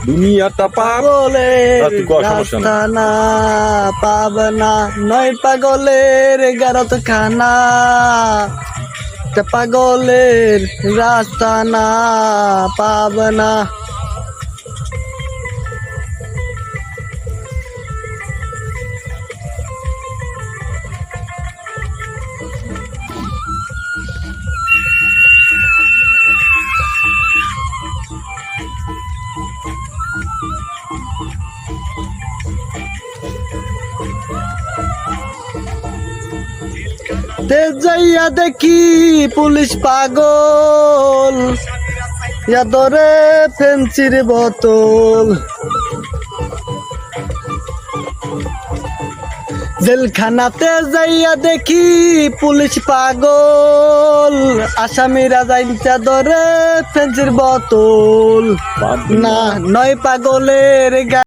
দুনিয়াটা পাগলের রাস্তা না পাবনা নয় পাগলের গারত খানা পাগলের রাস্তা না পাবনা তে যাইয়া দেখি পুলিশ পাগল ধরে ফেন্সির বোতল জেলখানাতে যাইয়া দেখি পুলিশ পাগল আসামিরা যাইয়া ধরে ফেন্সির বোতল না নয় পাগলের